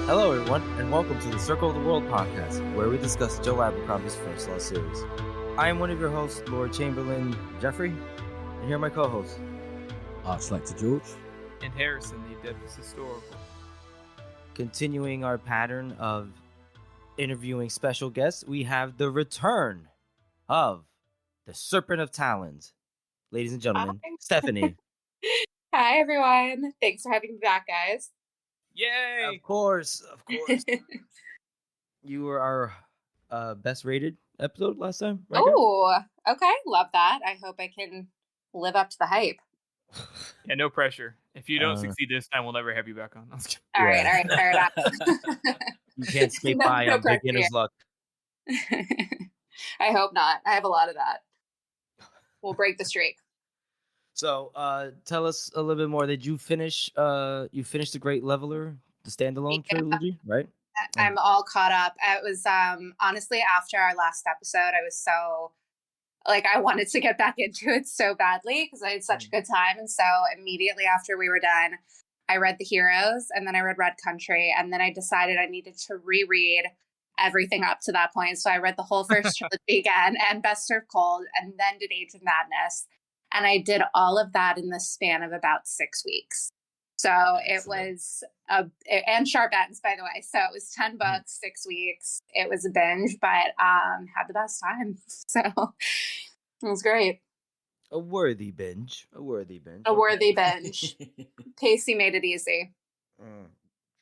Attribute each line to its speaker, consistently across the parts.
Speaker 1: Hello, everyone, and welcome to the Circle of the World podcast, where we discuss Joe Abercrombie's first law series. I am one of your hosts, Lord Chamberlain Jeffrey, and here are my co-hosts.
Speaker 2: Arch-Lector George.
Speaker 3: And Harrison, the Adeptus Historical.
Speaker 1: Continuing our pattern of interviewing special guests, we have the return of the Serpent of Talins. Ladies and gentlemen,
Speaker 4: Hi.
Speaker 1: Stephanie.
Speaker 4: Hi, everyone. Thanks for having me back, guys.
Speaker 3: Yay!
Speaker 1: Of course. You were our best rated episode last time, right?
Speaker 4: Oh, okay. Love that. I hope I can live up to the hype.
Speaker 3: Yeah, no pressure. If you don't succeed this time, we'll never have you back on.
Speaker 4: All right, fair enough.
Speaker 1: You can't skate by on beginner's luck.
Speaker 4: I hope not. I have a lot of that. We'll break the streak.
Speaker 1: So, tell us a little bit more. Did you finish? You finished the Great Leveler, the standalone trilogy, right?
Speaker 4: I'm all caught up. It was honestly after our last episode, I was so I wanted to get back into it so badly because I had such a good time. And so immediately after we were done, I read The Heroes, and then I read Red Country, and then I decided I needed to reread everything up to that point. So I read the whole first trilogy again and Best Served Cold, and then did Age of Madness. And I did all of that in the span of about 6 weeks. So it was, and Sharp Ends, by the way. So it was 10 books, 6 weeks. It was a binge, but had the best time. So it was great.
Speaker 1: A worthy binge.
Speaker 4: Pacey made it easy.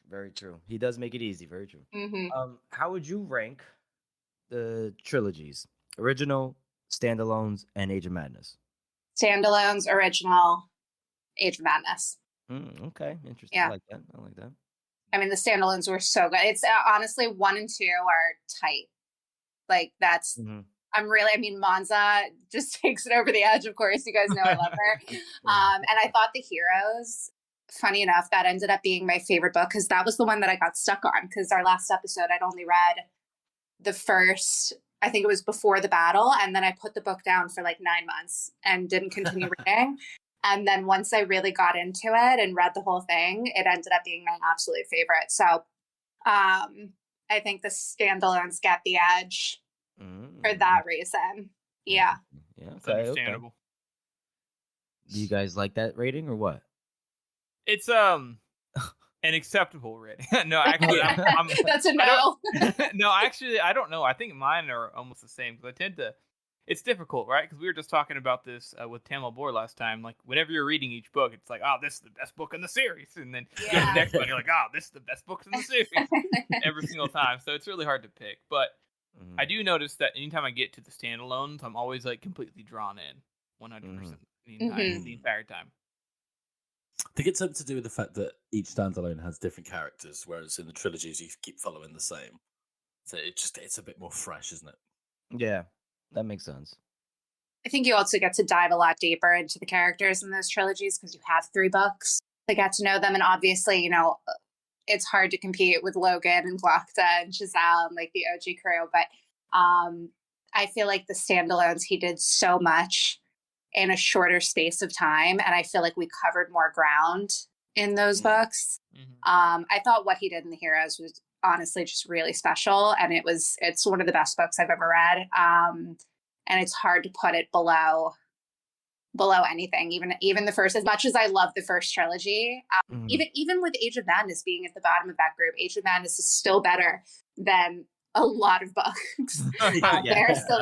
Speaker 1: Very true. He does make it easy. Very true.
Speaker 4: Mm-hmm.
Speaker 1: How would you rank the trilogies? Original, standalones, and Age of Madness?
Speaker 4: Standalones, original, Age of Madness.
Speaker 1: Okay, interesting.
Speaker 4: Yeah.
Speaker 1: I like that.
Speaker 4: I mean, the standalones were so good. It's honestly 1 and 2 are tight. Like that's. Monza just takes it over the edge. Of course, you guys know I love her. And I thought The Heroes, funny enough, that ended up being my favorite book because that was the one that I got stuck on. Because our last episode, I'd only read the first. I think it was Before the Battle, and then I put the book down for 9 months and didn't continue reading. And then once I really got into it and read the whole thing, it ended up being my absolute favorite. So I think the standalones get the edge for that reason. Yeah.
Speaker 1: Yeah,
Speaker 3: It's understandable.
Speaker 1: Okay. Do you guys like that rating or what?
Speaker 3: It's an acceptable rating. No, actually, I'm
Speaker 4: that's a no.
Speaker 3: No, actually, I don't know. I think mine are almost the same because I tend to. It's difficult, right? Because we were just talking about this with Tamil Bohr last time. Like, whenever you're reading each book, it's like, oh, this is the best book in the series. And then you go to the next one, you're like, oh, this is the best book in the series. Every single time. So it's really hard to pick. But I do notice that anytime I get to the standalones, I'm always completely drawn in 100% the entire time.
Speaker 2: I think it's something to do with the fact that each standalone has different characters, whereas in the trilogies you keep following the same. So it's a bit more fresh, isn't it?
Speaker 1: Yeah, that makes sense.
Speaker 4: I think you also get to dive a lot deeper into the characters in those trilogies because you have 3 books to get to know them. And obviously, it's hard to compete with Logan and Glocta and Giselle and the OG crew. But I feel like the standalones, he did so much in a shorter space of time. And I feel like we covered more ground in those books. I thought what he did in The Heroes was honestly just really special. And it's one of the best books I've ever read. And it's hard to put it below anything, even the first, as much as I love the first trilogy, even with Age of Madness being at the bottom of that group, Age of Madness is still better than a lot of books there. So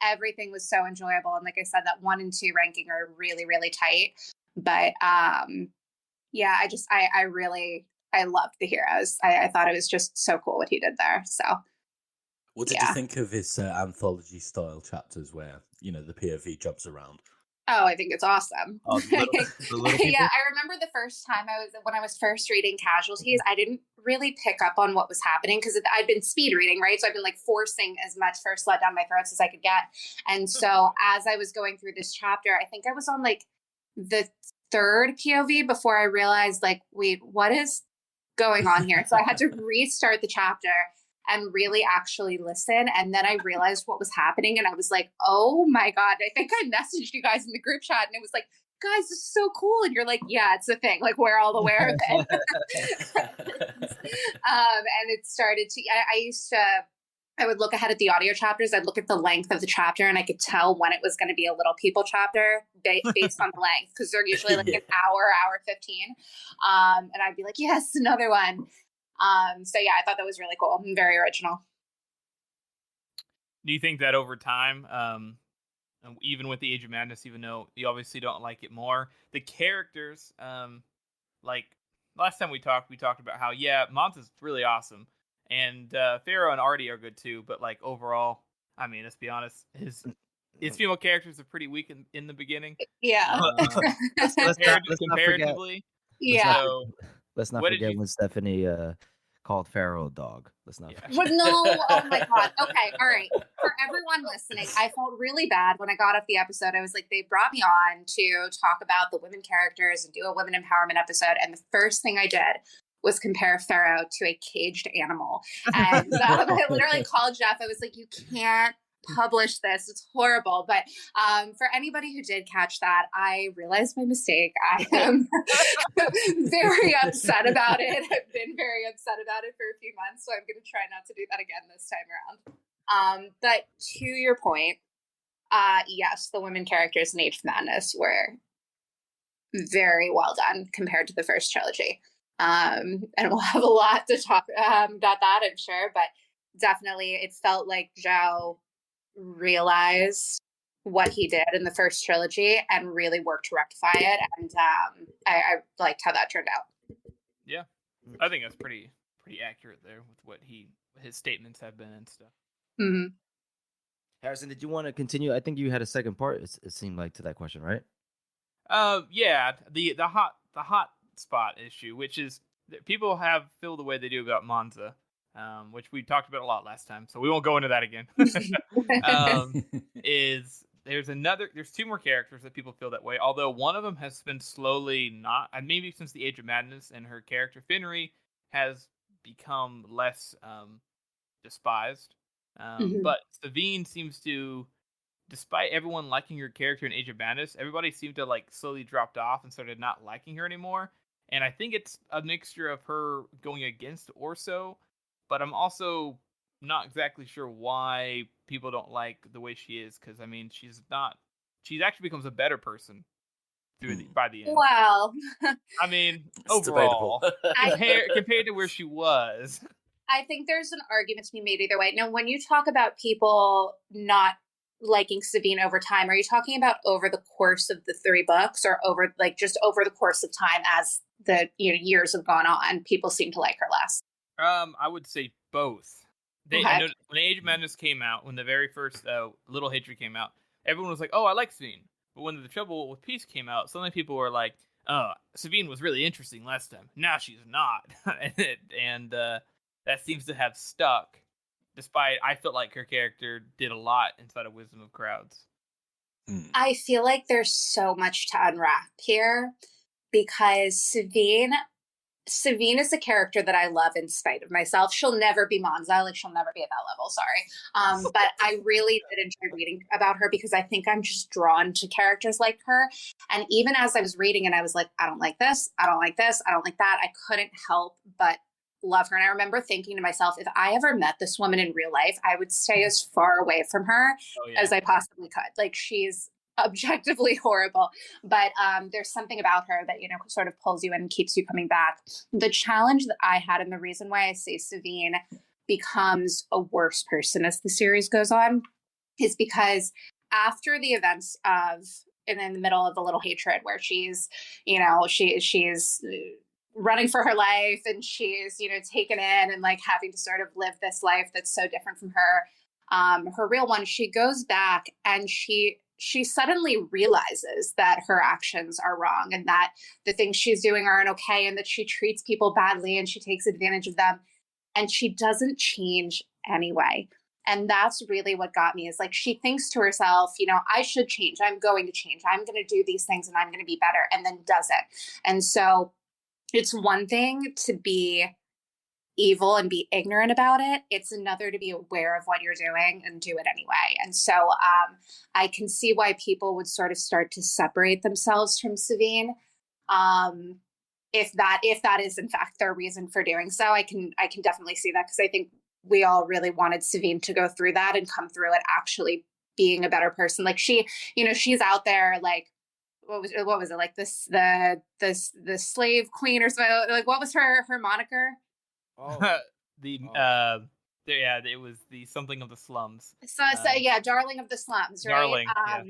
Speaker 4: everything was so enjoyable. And like I said, that 1 and 2 ranking are really, really tight. But I loved The Heroes. I thought it was just so cool what he did there. So
Speaker 2: what did you think of his anthology style chapters where, the POV jumps around?
Speaker 4: Oh, I think it's awesome.
Speaker 1: The little
Speaker 4: yeah, I remember the first time when I was first reading Casualties, I didn't really pick up on what was happening because I'd been speed reading, right? So I've been forcing as much first blood down my throats as I could get. And so as I was going through this chapter, I think I was on the 3rd POV before I realized wait, what is going on here? So I had to restart the chapter and really actually listen. And then I realized what was happening. And I was like, oh my God, I think I messaged you guys in the group chat. And it was guys, this is so cool. And you're like, yeah, it's a thing. Like, we're all aware of it. And it started to, I would look ahead at the audio chapters. I'd look at the length of the chapter, and I could tell when it was going to be a little people chapter based on the length, because they're usually like an hour 15. And I'd be like, yes, another one. So yeah, I thought that was really cool and very original.
Speaker 3: Do you think that over time, even with the Age of Madness, even though you obviously don't like it more, the characters, like last time we talked about how, yeah, Monta's really awesome, and Pharaoh and Artie are good too, but like overall, I mean, let's be honest, his female characters are pretty weak in the beginning.
Speaker 4: Yeah.
Speaker 3: Comparatively.
Speaker 4: Yeah.
Speaker 1: Let's not forget when Stephanie called Pharaoh a dog. Let's not.
Speaker 3: Yeah.
Speaker 4: But no, oh my god. Okay, all right. For everyone listening, I felt really bad when I got off the episode. I was like, they brought me on to talk about the women characters and do a women empowerment episode, and the first thing I did was compare Pharaoh to a caged animal. And I literally called Jeff. I was like, you can't publish this. It's horrible. But for anybody who did catch that, I realized my mistake. I am very upset about it. I've been very upset about it for a few months, so I'm going to try not to do that again this time around. But to your point, yes, the women characters in Age of Madness were very well done compared to the first trilogy. And we'll have a lot to talk about that, I'm sure. But definitely, it felt like Zhao realized what he did in the first trilogy and really worked to rectify it. And I liked how that turned out.
Speaker 3: Yeah, I think that's pretty accurate there with what his statements have been and stuff.
Speaker 4: Mm-hmm.
Speaker 1: Harrison, did you want to continue? I think you had a second part. It seemed like to that question, right?
Speaker 3: Yeah, the hot spot issue, which is that people feel the way they do about Monza, which we talked about a lot last time, so we won't go into that again. There's two more characters that people feel that way, although one of them has been slowly not, and maybe since the Age of Madness, and her character Finnery has become less despised. But Savine seems to, despite everyone liking her character in Age of Madness, everybody seemed to like slowly dropped off and started not liking her anymore. And I think it's a mixture of her going against Orso, but I'm also not exactly sure why people don't like the way she is, because I mean, she's actually becomes a better person by the end.
Speaker 4: Well,
Speaker 3: I mean,
Speaker 2: It's
Speaker 3: overall,
Speaker 2: debatable.
Speaker 3: compared to where she was.
Speaker 4: I think there's an argument to be made either way. Now, when you talk about people not liking Savine over time, are you talking about over the course of the 3 books, or over the course of time as the years have gone on, people seem to like her less?
Speaker 3: I would say both.
Speaker 4: Okay.
Speaker 3: I know when Age of Madness came out, when the very first Little Hatred came out, everyone was like, "Oh, I like Savine." But when The Trouble with Peace came out, suddenly people were like, "Oh, Savine was really interesting last time. Now she's not," and that seems to have stuck. Despite, I felt like her character did a lot inside of Wisdom of Crowds.
Speaker 4: I feel like there's so much to unwrap here, because Savine is a character that I love in spite of myself. She'll never be Monza, like she'll never be at that level, sorry. But I really did enjoy reading about her, because I think I'm just drawn to characters like her. And even as I was reading and I was like, I don't like this, I don't like this, I don't like that, I couldn't help but love her. And I remember thinking to myself, if I ever met this woman in real life, I would stay as far away from her as I possibly could. Like, she's objectively horrible, but there's something about her that, sort of pulls you in and keeps you coming back. The challenge that I had, and the reason why I say Savine becomes a worse person as the series goes on, is because after the events of, and in the middle of the Little Hatred, where she's running for her life, and she's, taken in and like having to sort of live this life that's so different from her real one, she goes back and she suddenly realizes that her actions are wrong, and that the things she's doing aren't okay, and that she treats people badly and she takes advantage of them, and she doesn't change anyway. And that's really what got me, is like, she thinks to herself, I should change. I'm going to change. I'm going to do these things and I'm going to be better, and then doesn't. And so it's one thing to be evil and be ignorant about it. It's another to be aware of what you're doing and do it anyway. And so I can see why people would sort of start to separate themselves from Savine. If that is in fact their reason for doing so, I can definitely see that, because I think we all really wanted Savine to go through that and come through it actually being a better person. Like she, she's out there like, what was it like the slave queen or something? Like, what was her moniker?
Speaker 1: Oh,
Speaker 3: It was the something of the slums.
Speaker 4: So yeah, darling of the slums, right?
Speaker 3: Darling, yeah.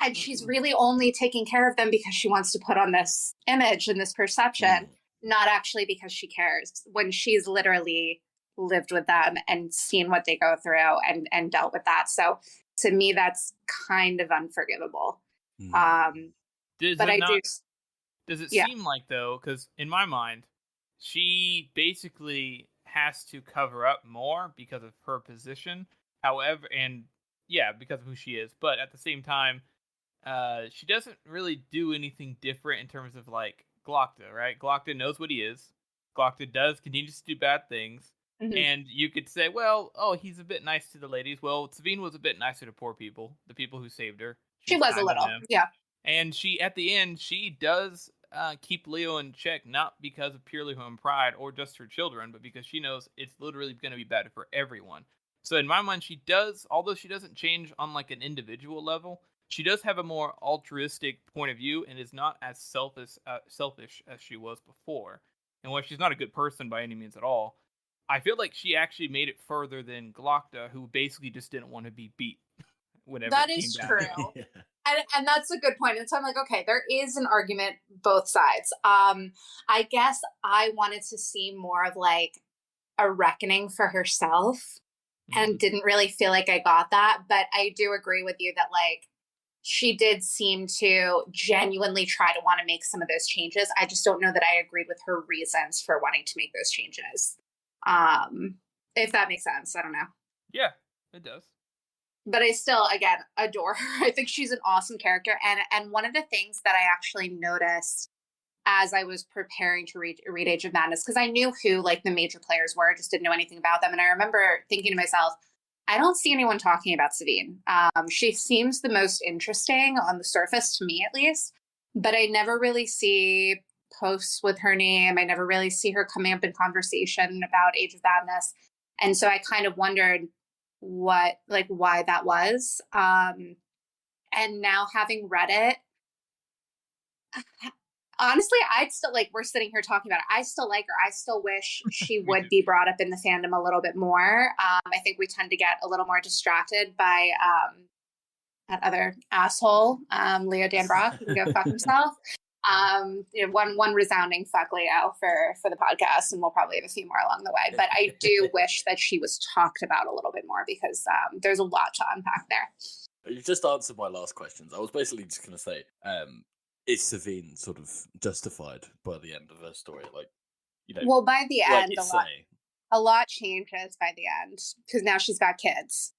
Speaker 4: And she's really only taking care of them because she wants to put on this image and this perception, not actually because she cares, when she's literally lived with them and seen what they go through and dealt with that. So to me, that's kind of unforgivable.
Speaker 3: Does it seem like, though, because in my mind, she basically has to cover up more because of her position, however, and yeah, because of who she is, but at the same time, she doesn't really do anything different in terms of, like, Glokta, right? Glokta knows what he is. Glokta does continue to do bad things. Mm-hmm. And you could say, well, he's a bit nice to the ladies. Well, Savine was a bit nicer to poor people, the people who saved her.
Speaker 4: She was a little, yeah.
Speaker 3: And she, at the end, she does keep Leo in check, not because of purely her own pride or just her children, but because she knows it's literally going to be better for everyone. So in my mind, she does, although she doesn't change on like an individual level, she does have a more altruistic point of view and is not as selfish as she was before. And while she's not a good person by any means at all, I feel like she actually made it further than Glokta, who basically just didn't want to be beat whenever
Speaker 4: that
Speaker 3: it
Speaker 4: is
Speaker 3: came
Speaker 4: true.
Speaker 3: down.
Speaker 4: Yeah. And that's a good point. And so I'm like, okay, there is an argument both sides. I guess I wanted to see more of like a reckoning for herself, and didn't really feel like I got that. But I do agree with you that like she did seem to genuinely try to want to make some of those changes. I just don't know that I agreed with her reasons for wanting to make those changes. If that makes sense. I don't know.
Speaker 3: Yeah, it does.
Speaker 4: But I still, again, adore her. I think she's an awesome character. And one of the things that I actually noticed as I was preparing to read Age of Madness, because I knew who like the major players were, I just didn't know anything about them. And I remember thinking to myself, I don't see anyone talking about Savine. She seems the most interesting on the surface, to me at least, but I never really see posts with her name. I never really see her coming up in conversation about Age of Madness. And so I kind of wondered why that was. And now having read it, honestly, I'd still like, we're sitting here talking about it, I still like her. I still wish she would be brought up in the fandom a little bit more. I think we tend to get a little more distracted by that other asshole, Leo Danbrock. He can go fuck himself. One resounding fuck Leo for the podcast, and we'll probably have a few more along the way. But I do wish that she was talked about a little bit more, because there's a lot to unpack there.
Speaker 2: You just answered my last questions. I was basically just going to say, is Savine sort of justified by the end of her story? Like,
Speaker 4: well, by the
Speaker 2: like
Speaker 4: end, a lot changes by the end, because now she's got kids.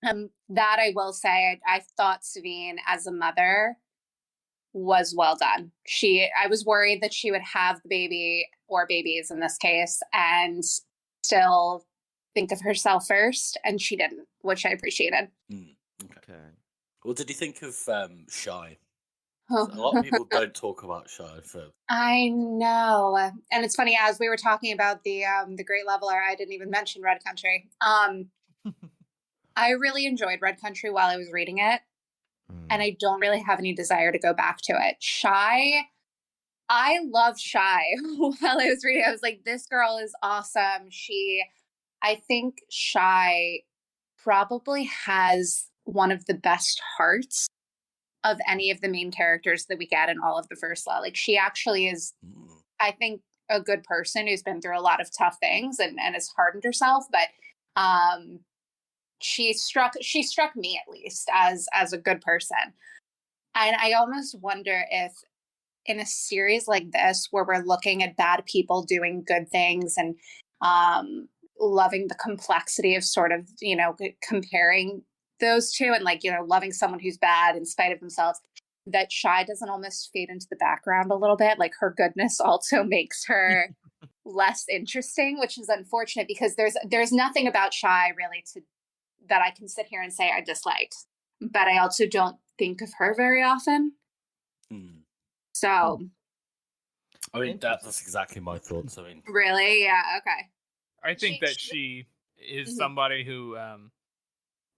Speaker 4: That I will say, I thought Savine as a mother was well done. I was worried that she would have the baby, or babies in this case, and still think of herself first, and she didn't, which I appreciated.
Speaker 2: Okay. What did you think of Shy? A lot of people don't talk about Shy.
Speaker 4: I know, and it's funny, as we were talking about the Great Leveler, I didn't even mention Red Country. I really enjoyed Red Country while I was reading it, and I don't really have any desire to go back to it. Shy, I loved Shy while I was reading. I was like, this girl is awesome. I think Shy probably has one of the best hearts of any of the main characters that we get in all of the First Law. Like, she actually is, I think, a good person who's been through a lot of tough things and has hardened herself. But she struck me, at least, as a good person. And I almost wonder if in a series like this, where we're looking at bad people doing good things and loving the complexity of sort of, comparing those two, and loving someone who's bad in spite of themselves, that Shy doesn't almost fade into the background a little bit. Like, her goodness also makes her less interesting, which is unfortunate because there's nothing about Shy really that I can sit here and say I disliked. But I also don't think of her very often. So
Speaker 2: I mean, that's exactly my thoughts. I mean,
Speaker 4: really, yeah, okay.
Speaker 3: I think that she is somebody who,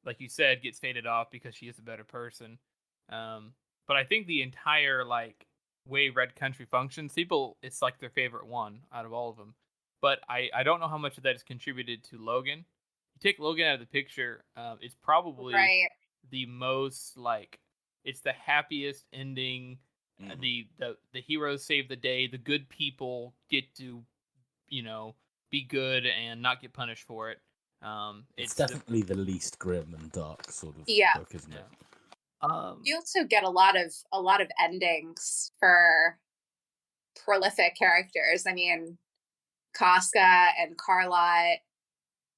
Speaker 3: like you said, gets faded off because she is a better person. But I think the entire like way Red Country functions, people, it's like their favorite one out of all of them. But I don't know how much of that is contributed to Logan. You take Logan out of the picture, it's probably the most like, it's the happiest ending. The heroes save the day. The good people get to, be good and not get punished for it.
Speaker 2: It's definitely the least grim and dark sort of book, isn't it?
Speaker 4: You also get a lot of endings for prolific characters. I mean, Casca and Carlot,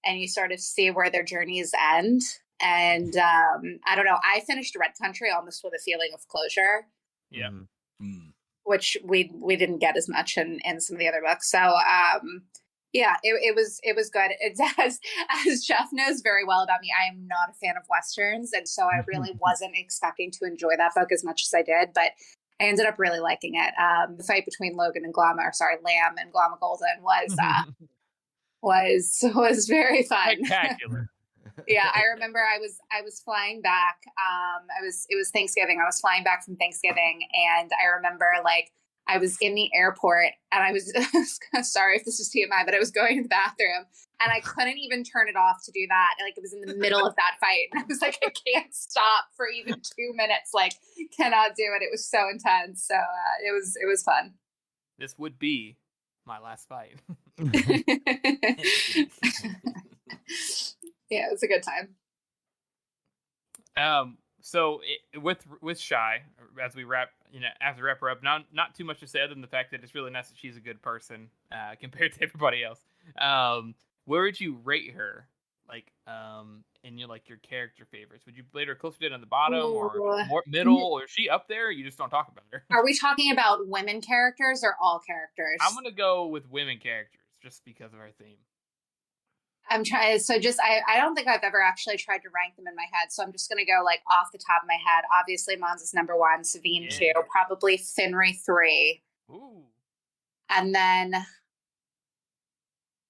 Speaker 4: and you sort of see where their journeys end. And I don't know. I finished Red Country almost with a feeling of closure.
Speaker 3: Yeah.
Speaker 4: Which we didn't get as much in some of the other books. So yeah, it was good. It's as Jeff knows very well about me, I am not a fan of Westerns, and so I really wasn't expecting to enjoy that book as much as I did, but I ended up really liking it. The fight between Lamb and Glama Golden was very fun.
Speaker 3: Spectacular.
Speaker 4: Yeah, I remember I was flying back. It was Thanksgiving. I was flying back from Thanksgiving, and I remember like I was in the airport, and I was sorry if this is TMI, but I was going to the bathroom, and I couldn't even turn it off to do that. Like it was in the middle of that fight, and I was like, I can't stop for even 2 minutes. Like, cannot do it. It was so intense. So it was fun.
Speaker 3: This would be my last fight.
Speaker 4: Yeah, it was a good time.
Speaker 3: So with Shy, as we wrap her up, not too much to say other than the fact that it's really nice that she's a good person compared to everybody else. Where would you rate her? Like, in your character favorites, would you rate her closer to on the bottom or more middle, or is she up there? You just don't talk about her.
Speaker 4: Are we talking about women characters or all characters?
Speaker 3: I'm gonna go with women characters just because of our theme.
Speaker 4: I'm trying. So I don't think I've ever actually tried to rank them in my head. So I'm just going to go like off the top of my head. Obviously, Mons is number 1, Savine 2, probably Finry 3.
Speaker 3: Ooh.
Speaker 4: And then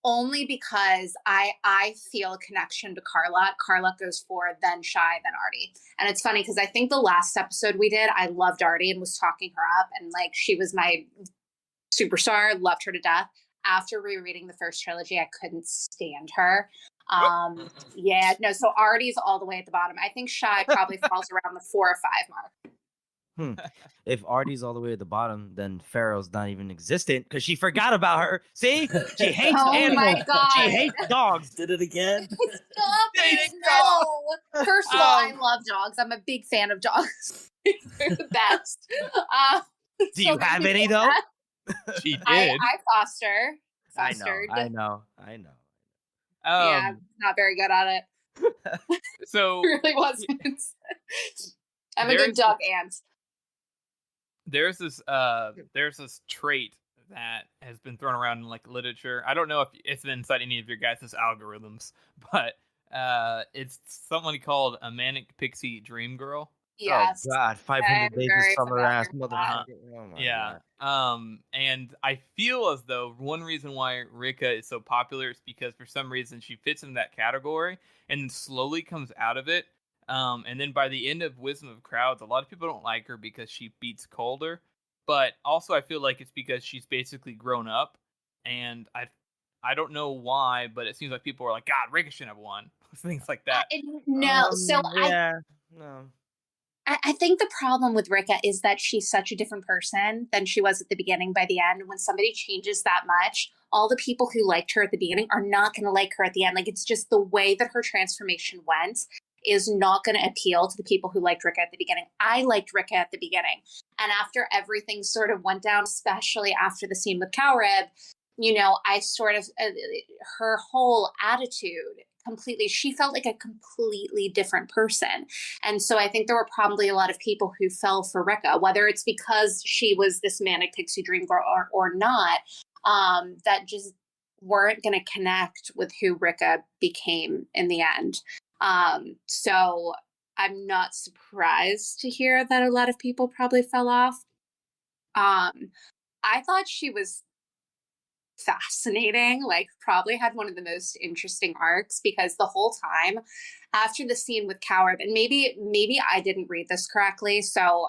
Speaker 4: only because I feel a connection to Carlot. Carlot goes 4, then Shy, then Artie. And it's funny because I think the last episode we did, I loved Artie and was talking her up. And like, she was my superstar, loved her to death. After rereading the first trilogy, I couldn't stand her. So Artie's all the way at the bottom. I think Shy probably falls around the 4 or 5 mark.
Speaker 1: If Artie's all the way at the bottom, then Pharaoh's not even existent because she forgot about her. See? She hates animals.
Speaker 4: My God.
Speaker 1: She hates dogs.
Speaker 2: Did it again?
Speaker 4: Stop it. No. First of all, I love dogs. I'm a big fan of dogs. They're the best.
Speaker 1: Do you have any, though?
Speaker 3: She did.
Speaker 4: I fostered.
Speaker 1: I know.
Speaker 4: Yeah, not very good at it.
Speaker 3: So
Speaker 4: really wasn't. I'm a good dog aunt.
Speaker 3: There's this trait that has been thrown around in like literature. I don't know if it's been inside any of your guys' algorithms, but it's somebody called a manic pixie dream girl.
Speaker 4: Yes.
Speaker 1: Oh God, 500 Days of Summer ass motherfucker.
Speaker 3: And I feel as though one reason why Rika is so popular is because for some reason she fits in that category and slowly comes out of it. And then by the end of Wisdom of Crowds, a lot of people don't like her because she beats Calder. But also I feel like it's because she's basically grown up. And I don't know why, but it seems like people are like, God, Rika shouldn't have won. Things like that.
Speaker 4: No.
Speaker 1: No.
Speaker 4: I think the problem with Rika is that she's such a different person than she was at the beginning. By the end, when somebody changes that much, all the people who liked her at the beginning are not going to like her at the end. Like, it's just the way that her transformation went is not going to appeal to the people who liked Rika at the beginning. I liked Rika at the beginning. And after everything sort of went down, especially after the scene with Cowrib, I sort of, her whole attitude completely, she felt like a completely different person. And so I think there were probably a lot of people who fell for Rika, whether it's because she was this manic pixie dream girl or not. that just weren't going to connect with who Ricka became in the end. So I'm not surprised to hear that a lot of people probably fell off. I thought she was fascinating, like probably had one of the most interesting arcs, because the whole time after the scene with Coward, and maybe I didn't read this correctly, so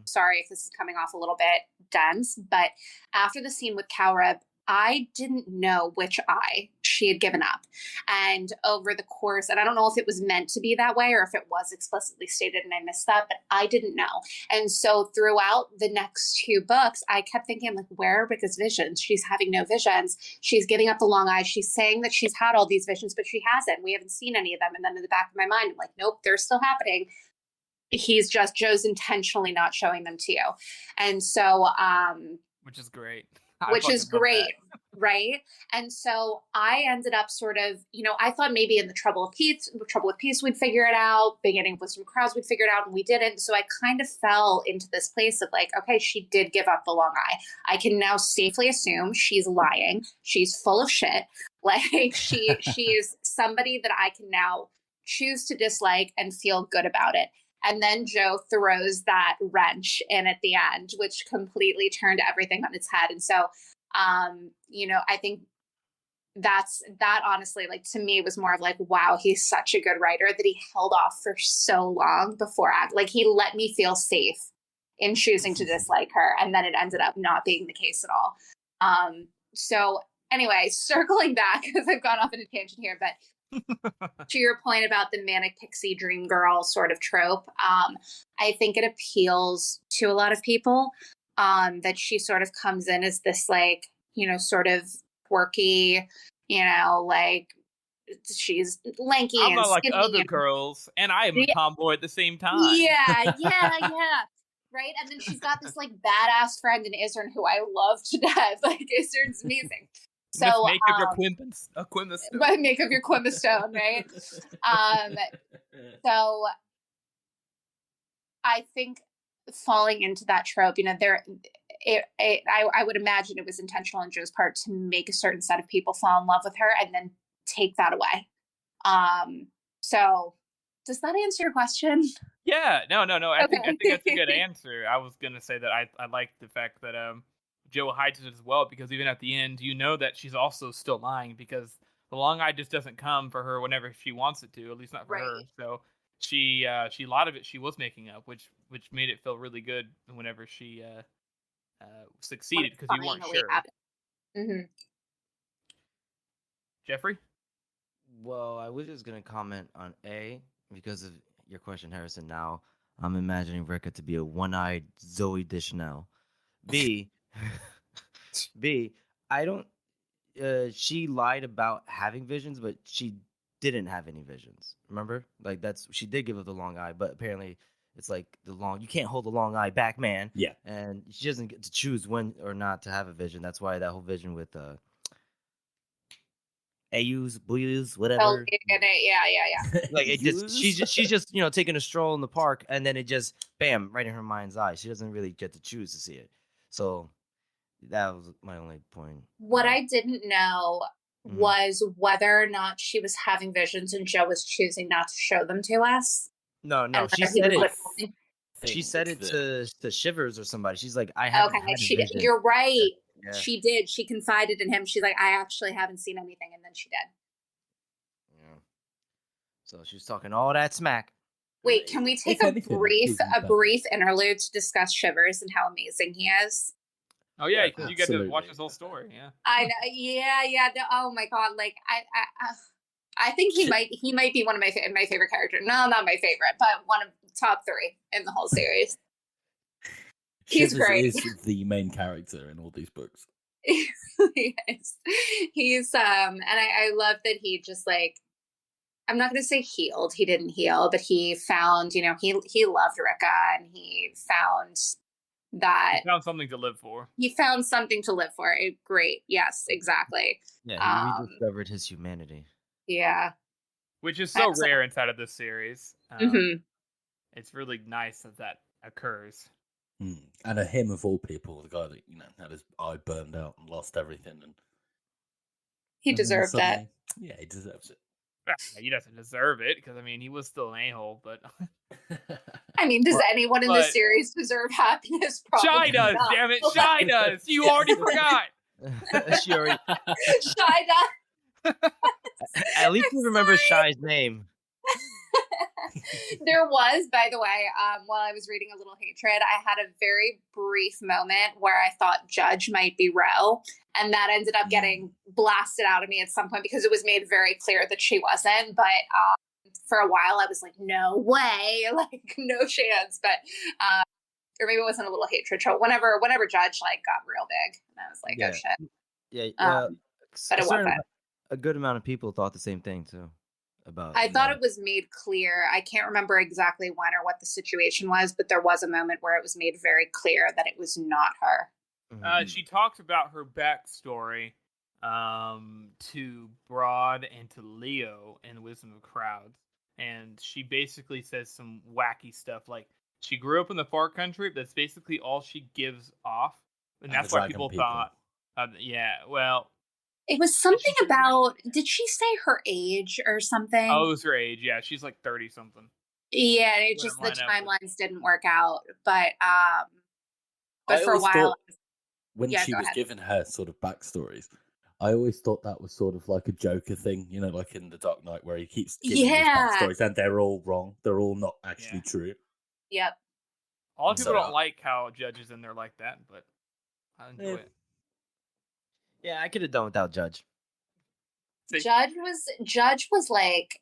Speaker 4: sorry if this is coming off a little bit dense, but after the scene with Coward, I didn't know which eye she had given up. And over the course, and I don't know if it was meant to be that way or if it was explicitly stated and I missed that, but I didn't know. And so throughout the next 2 books, I kept thinking, like, where are Ricka's visions? She's having no visions. She's giving up the long eye. She's saying that she's had all these visions, but she hasn't. We haven't seen any of them. And then in the back of my mind, I'm like, nope, they're still happening. Joe's intentionally not showing them to you. And so,
Speaker 3: which is great.
Speaker 4: Which is great, right? And so I ended up sort of, I thought maybe in the Trouble with Peace, we'd figure it out. Beginning of Wisdom Crowds, we'd figure it out, and we didn't. So I kind of fell into this place of like, okay, she did give up the long eye. I can now safely assume she's lying. She's full of shit. Like she is somebody that I can now choose to dislike and feel good about it. And then Joe throws that wrench in at the end, which completely turned everything on its head. And so, I think that honestly, like, to me, was more of like, wow, he's such a good writer that he held off for so long before like he let me feel safe in choosing to dislike her. And then it ended up not being the case at all. So anyway, circling back, because I've gone off on a tangent here, but to your point about the manic pixie dream girl sort of trope, I think it appeals to a lot of people, that she sort of comes in as this, like, sort of quirky, like she's lanky
Speaker 3: I'm
Speaker 4: and
Speaker 3: not like
Speaker 4: skinny
Speaker 3: other
Speaker 4: and,
Speaker 3: girls, and I am a tomboy at the same time.
Speaker 4: yeah, right? And then she's got this like badass friend in Isern who I love to death. Like, Isern's amazing. So
Speaker 3: make of your Quimba
Speaker 4: Stone. Make of your Quimba Stone, right? So I think falling into that trope, I would imagine it was intentional on Joe's part to make a certain set of people fall in love with her and then take that away. So does that answer your question?
Speaker 3: Yeah, no. I think that's a good answer. I was gonna say that I like the fact that Joe hides it as well, because even at the end, that she's also still lying, because the long eye just doesn't come for her whenever she wants it to, at least not for her. So she a lot of it she was making up, which made it feel really good whenever she succeeded, because you weren't sure.
Speaker 4: Mm-hmm.
Speaker 3: Jeffrey?
Speaker 1: Well, I was just gonna comment on A, because of your question, Harrison. Now I'm imagining Ricka to be a one-eyed Zoe Deschanel. B, I don't. She lied about having visions, but she didn't have any visions. Remember, like she did give up the long eye, but apparently it's like you can't hold the long eye back, man.
Speaker 2: Yeah,
Speaker 1: and she doesn't get to choose when or not to have a vision. That's why that whole vision with Ayus, Buyus, whatever.
Speaker 4: Oh, yeah.
Speaker 1: Like it just she's just taking a stroll in the park, and then it just bam right in her mind's eye. She doesn't really get to choose to see it. So that was my only point.
Speaker 4: What I didn't know was whether or not she was having visions and Joe was choosing not to show them to us.
Speaker 1: No, she said it. She said it to Shivers or somebody. She's like, I haven't had a vision.
Speaker 4: You're right. Yeah. She did. She confided in him. She's like, I actually haven't seen anything, and then she did.
Speaker 1: Yeah. So she was talking all that smack.
Speaker 4: Wait, can we take a brief interlude to discuss Shivers and how amazing he is?
Speaker 3: Oh yeah, because you get to watch his whole story. Yeah,
Speaker 4: I know. Yeah. Oh my god, like I think he might be one of my favorite characters. No, not my favorite, but one of top 3 in the whole series. He's great.
Speaker 2: Is the main character in all these books.
Speaker 4: He is. He's and I love that he just, like, I'm not going to say healed. He didn't heal, but he found, he loved Ricka, and he found that
Speaker 3: he found something to live for.
Speaker 4: Great. Yes, exactly.
Speaker 1: Yeah, he rediscovered his humanity.
Speaker 4: Yeah.
Speaker 3: Which is so rare inside of this series. It's really nice that occurs.
Speaker 2: And him of all people, the guy that had his eye burned out and lost everything,
Speaker 4: He
Speaker 2: and then
Speaker 4: deserved it.
Speaker 2: suddenly, yeah, he deserves it.
Speaker 3: He doesn't deserve it because he was still an a-hole, but
Speaker 4: I mean, does anyone in this
Speaker 3: but-
Speaker 4: series deserve happiness? Probably
Speaker 3: Shy does.
Speaker 4: not.
Speaker 3: Damn it, Shy does. You already forgot.
Speaker 1: She already.
Speaker 4: Shy does.
Speaker 1: At least you remember Shy's name.
Speaker 4: There was, by the way, while I was reading A Little Hatred, I had a very brief moment where I thought Judge might be Ro, and that ended up getting blasted out of me at some point because it was made very clear that she wasn't. But for a while, I was like, no way, like no chance. But or maybe it wasn't A Little Hatred. Whenever Judge got real big, and I was like, oh shit.
Speaker 1: Yeah,
Speaker 4: but it wasn't.
Speaker 1: A good amount of people thought the same thing too.
Speaker 4: I thought it was made clear. I can't remember exactly when or what the situation was, but there was a moment where it was made very clear that it was not her.
Speaker 3: She talked about her backstory to Broad and to Leo in Wisdom of Crowds. And she basically says some wacky stuff like she grew up in the far country, but that's basically all she gives off. And that's why people thought, well...
Speaker 4: It was something about, did she say her age or something?
Speaker 3: Oh, it was her age. Yeah, she's like 30-something.
Speaker 4: Yeah, it just the timelines didn't work out. But for a while,
Speaker 2: when she was given her sort of backstories, I always thought that was sort of like a Joker thing, like in The Dark Knight, where he keeps giving these backstories and they're all wrong. They're all not actually true.
Speaker 4: Yep.
Speaker 3: A lot of people don't like how Judge is in there like that, but I enjoy it.
Speaker 1: Yeah, I could have done without Judge.
Speaker 4: Judge was like,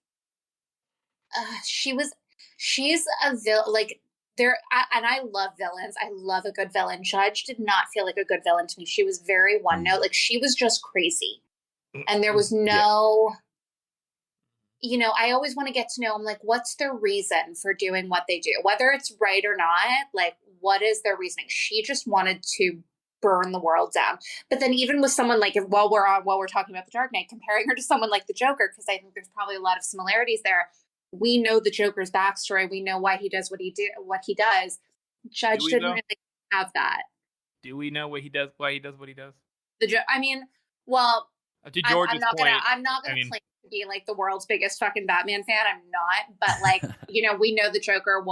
Speaker 4: she's a villain. Like and I love villains. I love a good villain. Judge did not feel like a good villain to me. She was very one note. Like she was just crazy, and there was no. I always want to get to know. I'm like, what's their reason for doing what they do, whether it's right or not? Like, what is their reasoning? She just wanted to burn the world down. But then even with someone like, while we're talking about the Dark Knight, comparing her to someone like the Joker, because I think there's probably a lot of similarities there. We know the Joker's backstory. We know why he does what he does. Judge didn't really have that.
Speaker 3: Do we know why he does what he does?
Speaker 4: Well,
Speaker 3: to George's point,
Speaker 4: I'm not gonna claim to be like the world's biggest fucking Batman fan. I'm not, but like, we know the Joker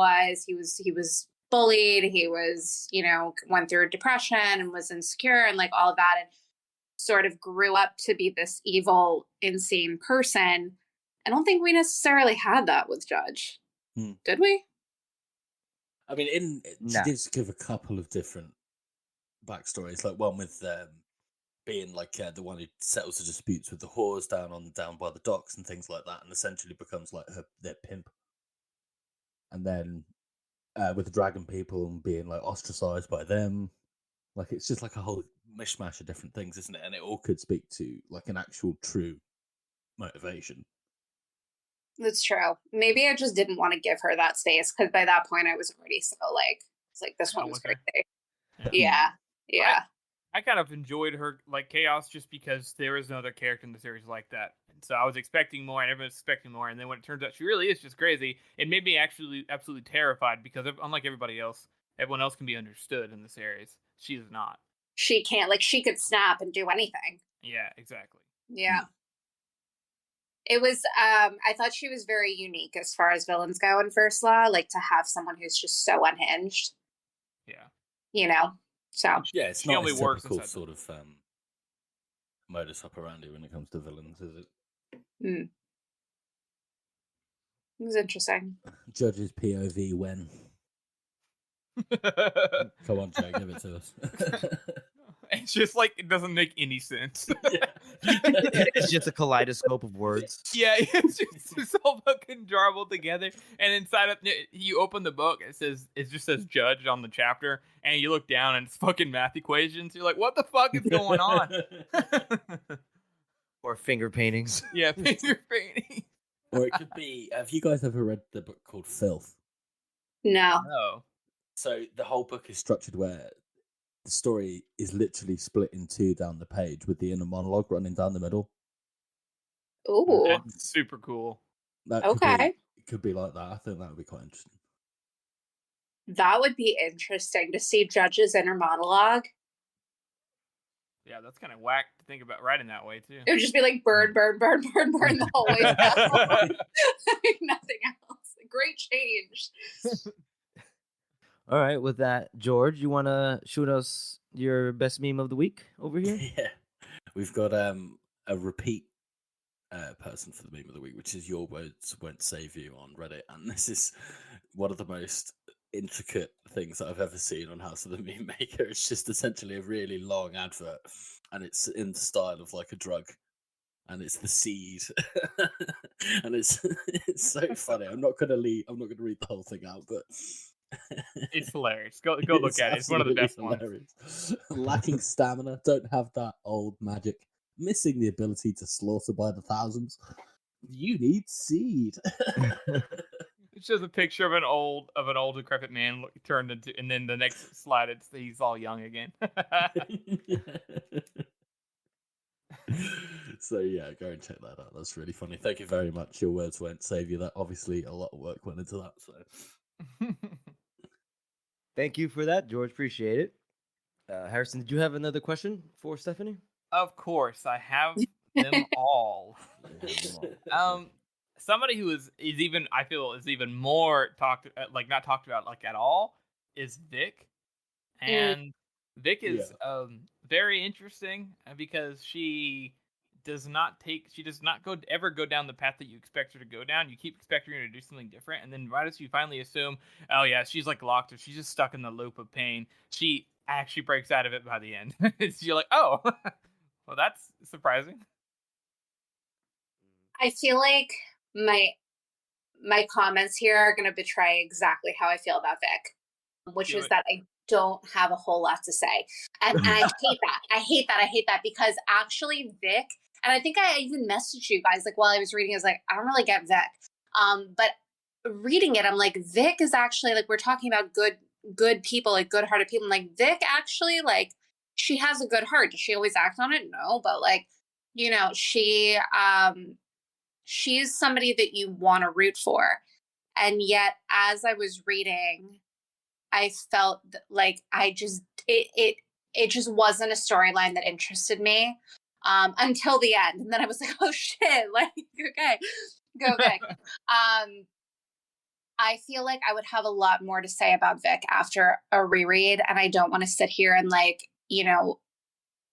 Speaker 4: he was bullied, he was, went through depression and was insecure and like all of that, and sort of grew up to be this evil, insane person. I don't think we necessarily had that with Judge. Did we?
Speaker 2: I mean, she did give a couple of different backstories, like one with being like the one who settles the disputes with the whores down by the docks and things like that, and essentially becomes like their pimp. And then with the dragon people and being like ostracized by them, like it's just like a whole mishmash of different things, isn't it? And it all could speak to like an actual true motivation.
Speaker 4: That's true. Maybe I just didn't want to give her that space because by that point I was already so like, it's like this one was crazy. Yeah.
Speaker 3: I kind of enjoyed her like chaos just because there is no other character in the series like that. And so I was expecting more and everyone's expecting more. And then when it turns out she really is just crazy, it made me actually absolutely terrified because unlike everybody else, everyone else can be understood in the series. She is not.
Speaker 4: She can't. Like she could snap and do anything.
Speaker 3: Yeah, exactly.
Speaker 4: Yeah. It was, I thought she was very unique as far as villains go in First Law, like to have someone who's just so unhinged.
Speaker 3: Yeah.
Speaker 2: So. Yeah, it's not a typical sort of modus operandi when it comes to villains, is it?
Speaker 4: It was interesting.
Speaker 2: Judge's POV when. Come on, Joe, give it to us.
Speaker 3: It's just like it doesn't make any sense.
Speaker 1: It's just a kaleidoscope of words.
Speaker 3: Yeah, it's all fucking jarbled together. And inside of you open the book, it just says Judge on the chapter, and you look down and it's fucking math equations. You're like, what the fuck is going on?
Speaker 1: Or finger paintings.
Speaker 3: Yeah, finger painting.
Speaker 2: Or it could be. Have you guys ever read the book called Filth?
Speaker 4: No.
Speaker 2: So the whole book is structured where the story is literally split in two down the page with the inner monologue running down the middle.
Speaker 4: Ooh.
Speaker 3: That's super cool.
Speaker 2: It could be like that. I think that would be quite interesting.
Speaker 4: That would be interesting to see Judge's inner monologue.
Speaker 3: Yeah, that's kind of whack to think about writing that way too.
Speaker 4: It would just be like burn, burn, burn, burn, burn the whole way down. Nothing else. Great change.
Speaker 1: All right, with that, George, you want to shoot us your best meme of the week over here?
Speaker 2: Yeah, we've got a repeat person for the meme of the week, which is Your Words Won't Save You on Reddit, and this is one of the most intricate things that I've ever seen on House of the Meme Maker. It's just essentially a really long advert, and it's in the style of like a drug, and it's the seed, and it's so funny. I'm not gonna read the whole thing out, but
Speaker 3: it's hilarious. Go look at it. It's one of the best hilarious
Speaker 2: ones. Lacking stamina, don't have that old magic, missing the ability to slaughter by the thousands. You need seed.
Speaker 3: It's just a picture of an old decrepit man turned into, and then the next slide, he's all young again.
Speaker 2: So yeah, go and check that out. That's really funny. Thank you very much. Your Words Won't Save You. That obviously a lot of work went into that. So
Speaker 1: thank you for that, George. Appreciate it. Harrison, did you have another question for Stephanie?
Speaker 3: Of course, I have them all. Somebody who is even, I feel, is even more not talked about like at all is Vic, and Vic is very interesting because she does not ever go down the path that you expect her to go down. You keep expecting her to do something different, and then right as you finally assume, oh yeah, she's like locked, or she's just stuck in the loop of pain, she actually breaks out of it by the end. You're like, oh, well, that's surprising.
Speaker 4: I feel like my comments here are going to betray exactly how I feel about Vic, which is that I don't have a whole lot to say. And I hate that. I hate that because actually Vic, and I think I even messaged you guys like while I was reading, I was like, I don't really get Vic. But reading it, I'm like, Vic is actually like, we're talking about good people, like good-hearted people. I'm like, Vic actually, like, she has a good heart. Does she always act on it? No, but like, you know, she's somebody that you want to root for. And yet, as I was reading, I felt like it just wasn't a storyline that interested me until the end. And then I was like, oh shit, like, okay, go Vic. I feel like I would have a lot more to say about Vic after a reread, and I don't want to sit here and like, you know,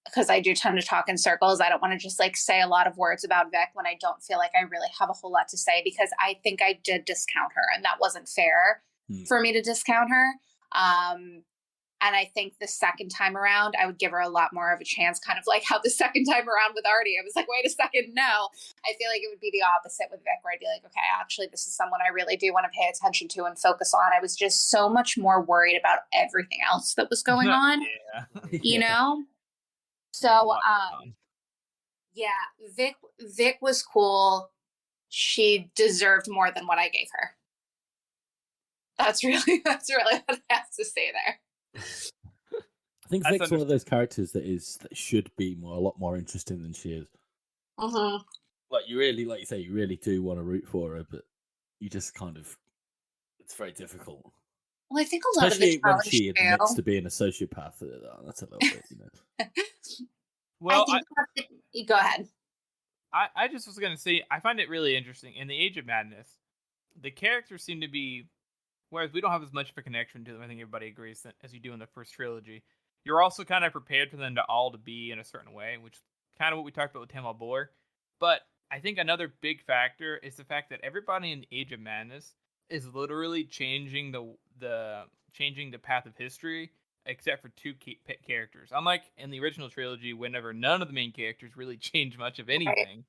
Speaker 4: because I do tend to talk in circles. I don't want to just like say a lot of words about Vic when I don't feel like I really have a whole lot to say, because I think I did discount her, and that wasn't fair for me to discount her. And I think the second time around, I would give her a lot more of a chance, kind of like how the second time around with Artie, I was like, wait a second, no. I feel like it would be the opposite with Vic, where I'd be like, okay, actually, this is someone I really do want to pay attention to and focus on. I was just so much more worried about everything else that was going on, you know? So, yeah, Vic was cool. She deserved more than what I gave her. That's really what I have to say there.
Speaker 2: I think Vic's one of those characters that should be a lot more interesting than she is.
Speaker 4: Mm-hmm.
Speaker 2: Like you really do want to root for her, but you just kind of, it's very difficult.
Speaker 4: Well, I think a lot
Speaker 2: especially
Speaker 4: of the
Speaker 2: when she admits to being a sociopath. That's a little bit, you know.
Speaker 3: Well,
Speaker 4: go ahead.
Speaker 3: I just was gonna say, I find it really interesting in the Age of Madness. The characters seem to be, whereas we don't have as much of a connection to them, I think everybody agrees, as you do in the first trilogy. You're also kind of prepared for them to be in a certain way, which is kind of what we talked about with Tamal Boar. But I think another big factor is the fact that everybody in the Age of Madness is literally changing the path of history, except for two characters. Unlike in the original trilogy, whenever none of the main characters really change much of anything,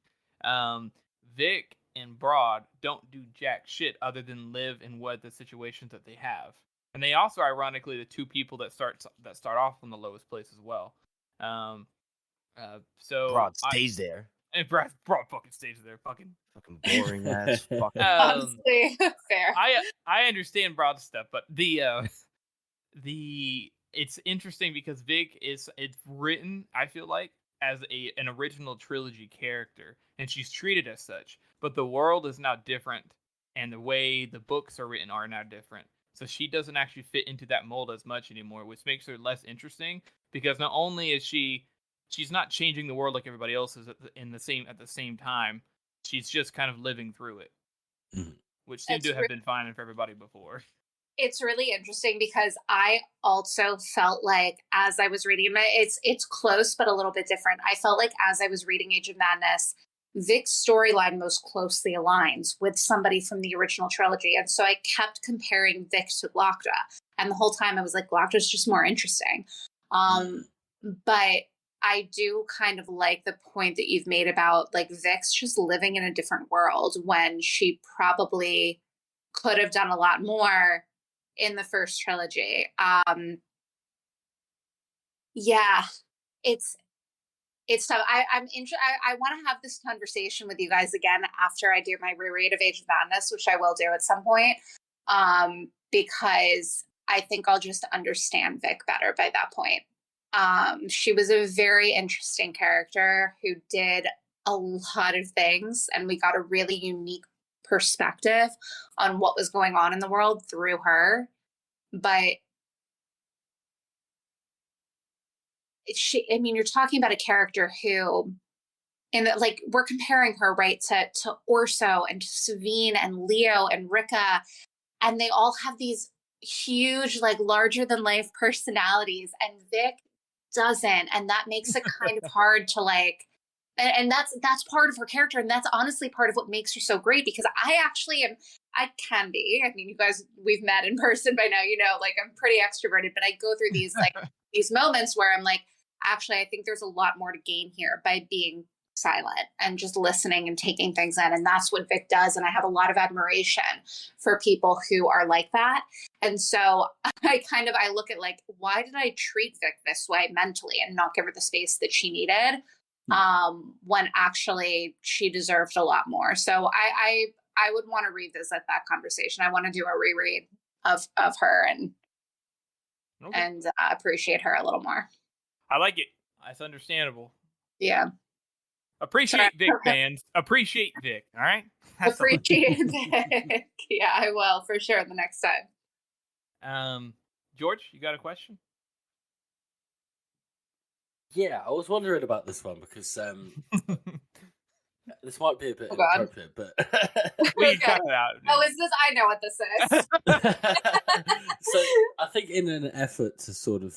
Speaker 3: Vic and Broad don't do jack shit other than live in the situations that they have. And they also, ironically, the two people that start off on the lowest place as well. So
Speaker 1: Broad stays there.
Speaker 3: And Broad fucking stays there. Fucking
Speaker 1: boring ass. Fucking.
Speaker 4: Honestly, fair.
Speaker 3: I understand Broad stuff, but it's interesting because Vic it's written, I feel like, as an original trilogy character, and she's treated as such. But the world is now different, and the way the books are written are now different. So she doesn't actually fit into that mold as much anymore, which makes her less interesting, because not only is she's not changing the world like everybody else is at the same time. She's just kind of living through it, which seemed to have been fine for everybody before.
Speaker 4: It's really interesting because I also felt like as I was reading it, it's close but a little bit different. I felt like as I was reading Age of Madness, Vic's storyline most closely aligns with somebody from the original trilogy. And so I kept comparing Vic to Glokta. And the whole time I was like, Glokta's just more interesting. But I do kind of like the point that you've made about like Vic's just living in a different world when she probably could have done a lot more in the first trilogy. Yeah, it's tough. I want to have this conversation with you guys again after I do my reread of Age of Madness, which I will do at some point, because I think I'll just understand Vic better by that point. She was a very interesting character who did a lot of things, and we got a really unique perspective on what was going on in the world through her. But you're talking about a character who, and like we're comparing her right to Orso and to Savine and Leo and Rika, and they all have these huge, like larger than life personalities, and Vic doesn't, and that makes it kind of hard to like. And that's part of her character, and that's honestly part of what makes her so great, because I can be. I mean, you guys, we've met in person by now, like I'm pretty extroverted, but I go through these like these moments where I'm like, actually, I think there's a lot more to gain here by being silent and just listening and taking things in. And that's what Vic does. And I have a lot of admiration for people who are like that. And so I look at like, why did I treat Vic this way mentally and not give her the space that she needed? When actually she deserved a lot more. So I would want to revisit that conversation. I want to do a reread of her and appreciate her a little more.
Speaker 3: I like it. That's understandable.
Speaker 4: Yeah.
Speaker 3: Appreciate Vic, fans. Appreciate Vic. All right.
Speaker 4: Appreciate Vic. Yeah, I will for sure the next
Speaker 3: time. George, you got a question?
Speaker 2: Yeah, I was wondering about this one because this might be a bit inappropriate, but
Speaker 3: we cut it out.
Speaker 4: Oh, is this? I know what this is.
Speaker 2: So I think in an effort to sort of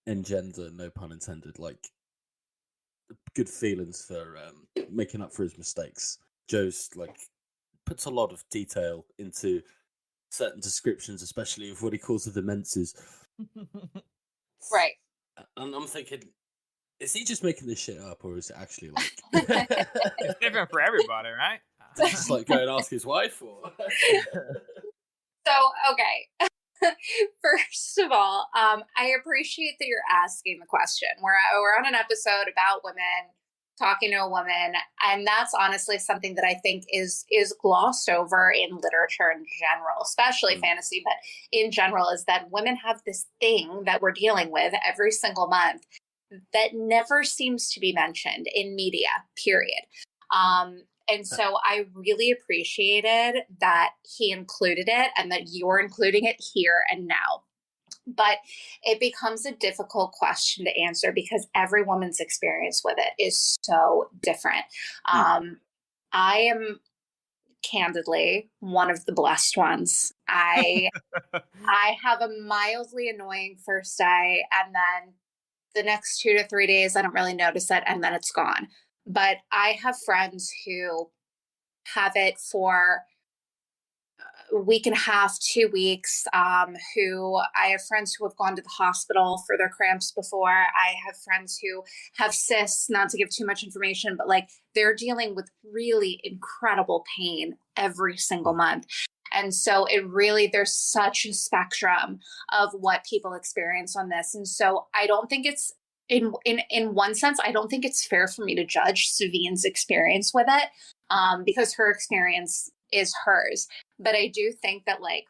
Speaker 2: engender, no pun intended, like good feelings for making up for his mistakes, Joe's like puts a lot of detail into certain descriptions, especially of what he calls the demences.
Speaker 4: Right.
Speaker 2: And I'm thinking, is he just making this shit up, or is it actually like
Speaker 3: it's different for everybody, right?
Speaker 2: Just like go and ask his wife, or
Speaker 4: So okay. First of all, I appreciate that you're asking the question. We're on an episode about women, talking to a woman, and that's honestly something that I think is glossed over in literature in general, especially fantasy, but in general, is that women have this thing that we're dealing with every single month that never seems to be mentioned in media, period. And so I really appreciated that he included it and that you're including it here and now. But it becomes a difficult question to answer because every woman's experience with it is so different. I am candidly one of the blessed ones. I have a mildly annoying first day, and then the next 2 to 3 days, I don't really notice it, and then it's gone. But I have friends who have it for a week and a half, 2 weeks, I have friends who have gone to the hospital for their cramps before. I have friends who have cysts, not to give too much information, but like they're dealing with really incredible pain every single month. And so there's such a spectrum of what people experience on this. And so I don't think it's, in one sense, I don't think it's fair for me to judge Savine's experience with it, because her experience is hers. But I do think that like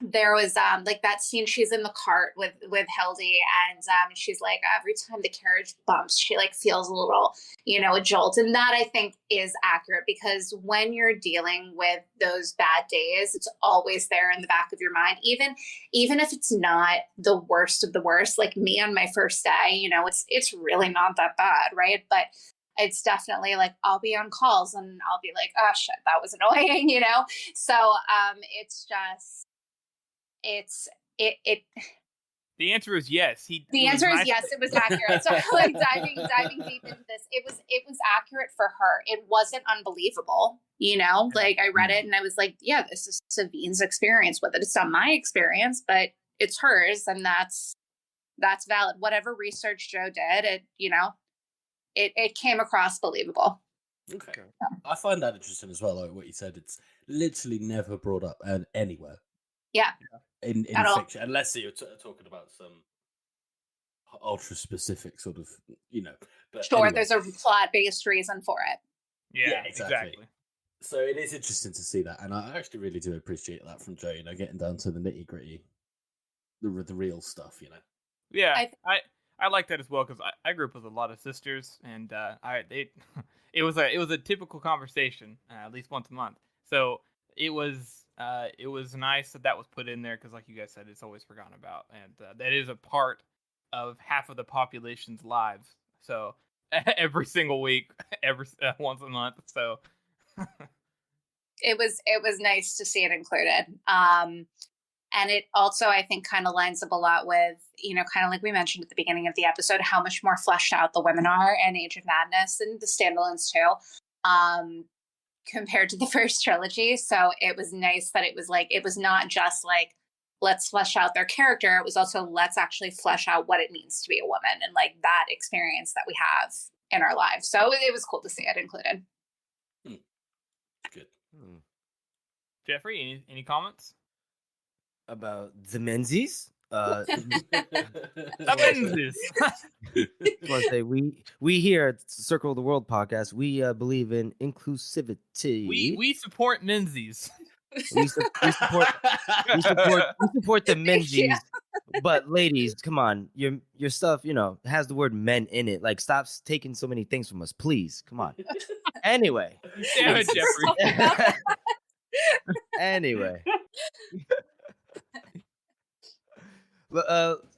Speaker 4: there was like that scene, she's in the cart with Hildy, and she's like, every time the carriage bumps, she like feels a little, a jolt. And that I think is accurate, because when you're dealing with those bad days, it's always there in the back of your mind, even if it's not the worst of the worst. Like me on my first day, it's really not that bad, right? But it's definitely like, I'll be on calls and I'll be like, oh shit, that was annoying, So it's just, it
Speaker 3: The answer is yes.
Speaker 4: The answer is yes, it was accurate. So like diving deep into this, it was accurate for her. It wasn't unbelievable, Like I read it and I was like, yeah, this is Savine's experience with it. It's not my experience, but it's hers, and that's valid. Whatever research Joe did, it came across believable.
Speaker 2: Okay. I find that interesting as well, like what you said. It's literally never brought up anywhere.
Speaker 4: Yeah.
Speaker 2: In fiction, unless you're talking about some ultra specific sort of, But
Speaker 4: sure,
Speaker 2: anyway.
Speaker 4: there's a plot-based reason for it.
Speaker 3: Yeah, exactly.
Speaker 2: So it is interesting to see that, and I actually really do appreciate that from Joe. getting down to the nitty gritty, the real stuff.
Speaker 3: Yeah, I like that as well, because I grew up with a lot of sisters, and it was a typical conversation at least once a month. So it was nice that was put in there, because like you guys said, it's always forgotten about, and that is a part of half of the population's lives. So every single week, once a month. So
Speaker 4: it was nice to see it included. And it also, I think, kind of lines up a lot with, kind of like we mentioned at the beginning of the episode, how much more fleshed out the women are in Age of Madness, and the standalones too, compared to the first trilogy. So it was nice that it was not just like, let's flesh out their character. It was also, let's actually flesh out what it means to be a woman, and like that experience that we have in our lives. So it was cool to see it included.
Speaker 2: Good.
Speaker 3: Jeffrey, any comments?
Speaker 1: About the Menzies?
Speaker 3: The Menzies.
Speaker 1: I want to say we here at Circle of the World podcast, we believe in inclusivity.
Speaker 3: We support Menzies.
Speaker 1: We support the Menzies. Yeah. But ladies, come on, your stuff, has the word men in it. Like, stop taking so many things from us, please. Come on. Anyway.
Speaker 3: Damn it, Jeffrey.
Speaker 1: Anyway.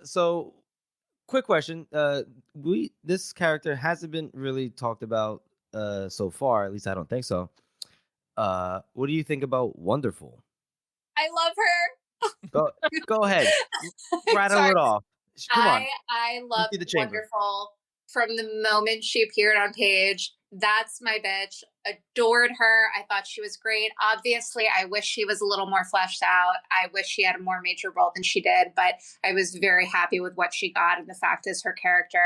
Speaker 1: So quick question. This character hasn't been really talked about so far. At least I don't think so. What do you think about Wonderful?
Speaker 4: I love her.
Speaker 1: Go ahead. Rattle it off. Come on.
Speaker 4: I love Wonderful from the moment she appeared on page. That's my bitch. Adored her. I thought she was great. Obviously, I wish she was a little more fleshed out. I wish she had a more major role than she did, but I was very happy with what she got. And the fact is, her character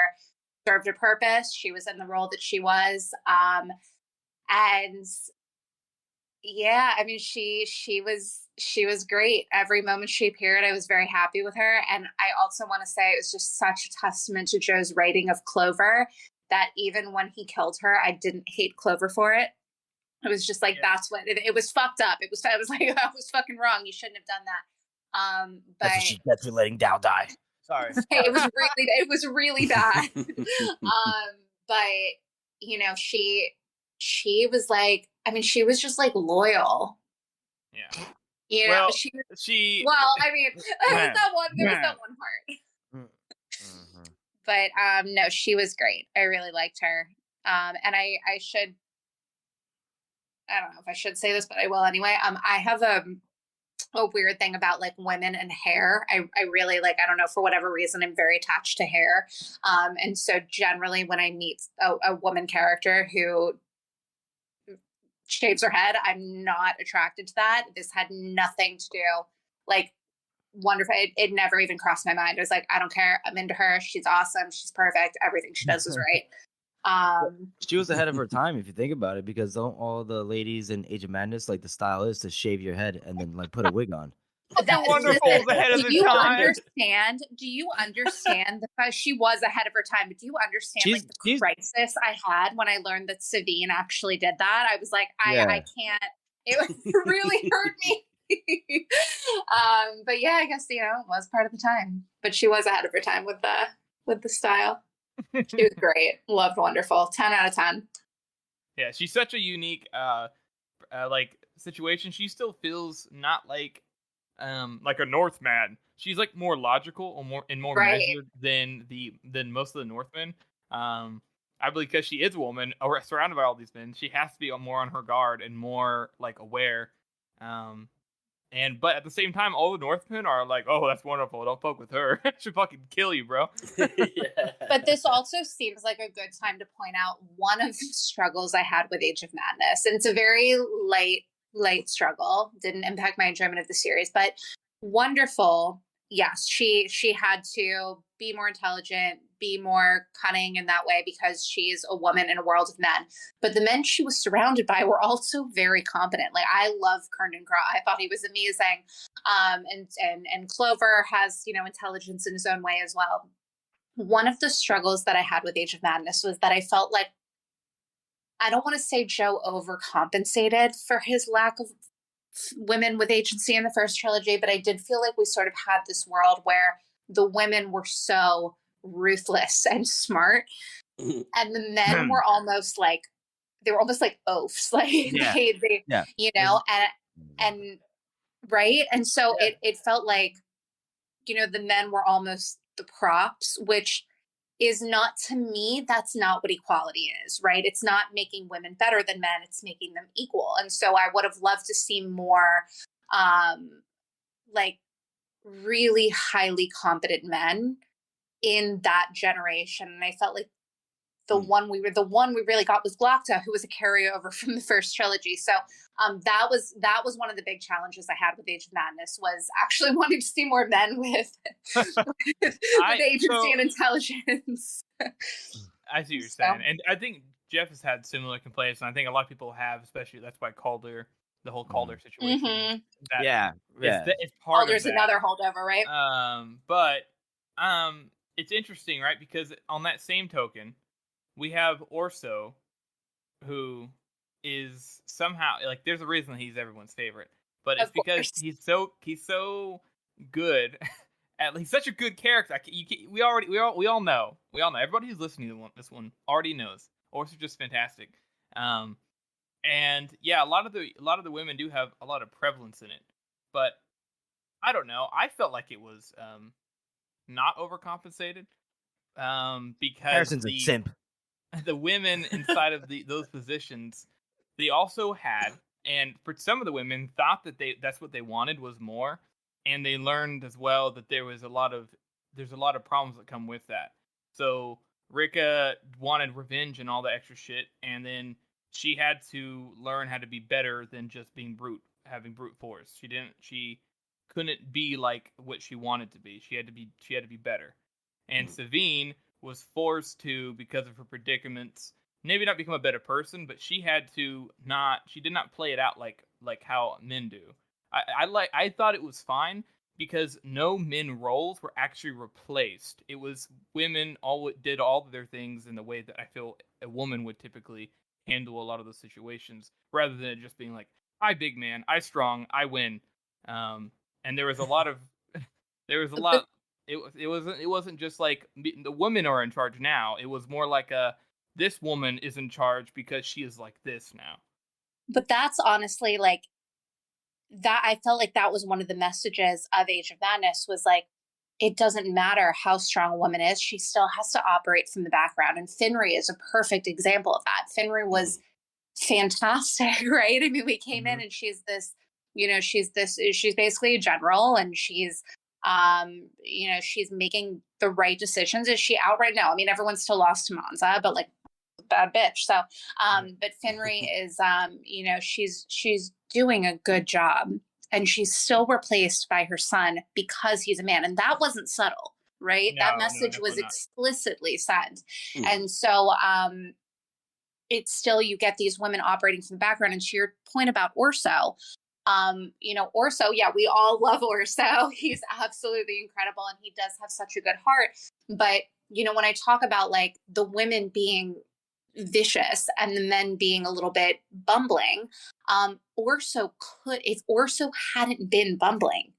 Speaker 4: served a purpose. She was in the role that she was. And yeah, I mean, she was great. Every moment she appeared, I was very happy with her. And I also want to say it was just such a testament to Joe's writing of Clover, that even when he killed her, I didn't hate Clover for it. It was just like, that's what it was fucked up. I was like, that was fucking wrong. You shouldn't have done that. But
Speaker 1: that's what she gets for letting Dao die. Sorry.
Speaker 4: It was really bad. But she was like, I mean, she was just like loyal.
Speaker 3: Yeah.
Speaker 4: Well, I mean, there was that one part. But no, she was great. I really liked her. And I don't know if I should say this, but I will anyway. I have a weird thing about like women and hair. I really like, I don't know, for whatever reason, I'm very attached to hair. And so generally when I meet a woman character who shaves her head, I'm not attracted to that. This had nothing to do, like, Wonderful. It never even crossed my mind. I was like, I don't care. I'm into her. She's awesome. She's perfect. Everything she does is right.
Speaker 1: She was ahead of her time, if you think about it, because all the ladies in Age of Madness, like, the style is to shave your head and then like put a wig on.
Speaker 3: That Wonderful was ahead of her time.
Speaker 4: Do you understand the fact she was ahead of her time? But do you understand the crisis I had when I learned that Savine actually did that? I was like, I can't. It really hurt me. But yeah, I guess, it was part of the time. But she was ahead of her time with the style. She was great. Loved Wonderful. 10 out of 10.
Speaker 3: Yeah, she's such a unique like situation. She still feels not like a Northman. She's like more logical or more
Speaker 4: Right.
Speaker 3: measured than most of the Northmen. I believe because she is a woman or surrounded by all these men, she has to be more on her guard and more like aware. But at the same time, all the Northmen are like, "Oh, that's wonderful. Don't fuck with her. She'll fucking kill you, bro."
Speaker 2: Yeah.
Speaker 4: But this also seems like a good time to point out one of the struggles I had with Age of Madness, and it's a very light struggle. Didn't impact my enjoyment of the series, but Wonderful. Yes, she had to be more intelligent, be more cunning in that way because she's a woman in a world of men. But the men she was surrounded by were also very competent. Like, I love Kernan Graw. I thought he was amazing. And Clover has, intelligence in his own way as well. One of the struggles that I had with Age of Madness was that I felt like, I don't want to say Joe overcompensated for his lack of women with agency in the first trilogy, but I did feel like we sort of had this world where the women were so ruthless and smart, and the men were almost like, they were almost like oafs, like
Speaker 1: Yeah.
Speaker 4: they
Speaker 1: Yeah.
Speaker 4: and right, and so
Speaker 2: Yeah.
Speaker 4: it felt like, the men were almost the props, which is not, to me, that's not what equality is, right? It's not making women better than men, it's making them equal. And so I would have loved to see more like really highly competent men in that generation. And I felt like the one we really got was Glocta, who was a carryover from the first trilogy. So that was one of the big challenges I had with Age of Madness, was actually wanting to see more men with agency and intelligence.
Speaker 3: I see what you're saying, and I think Jeff has had similar complaints, and I think a lot of people have, especially that's why Calder, the whole Calder situation.
Speaker 1: Mm-hmm.
Speaker 3: It's part
Speaker 4: Calder's
Speaker 3: of that.
Speaker 4: another holdover, right?
Speaker 3: But it's interesting, right? Because on that same token, we have Orso, who is somehow like, there's a reason he's everyone's favorite, but it's because he's so good. He's such a good character. We all know. Everybody who's listening to this one already knows. Orso's just fantastic. And yeah, a lot of the women do have a lot of prevalence in it, but I don't know. I felt like it was not overcompensated. Because
Speaker 1: Harrison's a simp.
Speaker 3: The women inside of those positions, they also had, and for some of the women thought that that's what they wanted was more, and they learned as well that there's a lot of problems that come with that. So Rika wanted revenge and all the extra shit, and then she had to learn how to be better than just being having brute force. She couldn't be like what she wanted to be. She had to be better. And Savine was forced to, because of her predicaments, maybe not become a better person, but she did not play it out like how men do. I thought it was fine because no men roles were actually replaced. It was women did all of their things in the way that I feel a woman would typically handle a lot of those situations, rather than it just being like, I big man, I strong, I win. And there was a lot. It wasn't just like the women are in charge now. It was more like this woman is in charge because she is like this now.
Speaker 4: But that's honestly like that. I felt like that was one of the messages of Age of Madness, was like, it doesn't matter how strong a woman is, she still has to operate from the background. And Finri is a perfect example of that. Finri was fantastic, right? I mean, we came in and she's basically a general, and she's she's making the right decisions. Is she outright? No. I mean, everyone's still lost to Monza, but like, bad bitch. So, but Finri is, she's doing a good job, and she's still replaced by her son because he's a man. And that wasn't subtle, right? That message was explicitly sent. And so, it's still, you get these women operating from the background. And to your point about Orso, Orso, yeah, we all love Orso. He's absolutely incredible, and he does have such a good heart. But, when I talk about like the women being vicious and the men being a little bit bumbling, If Orso hadn't been bumbling,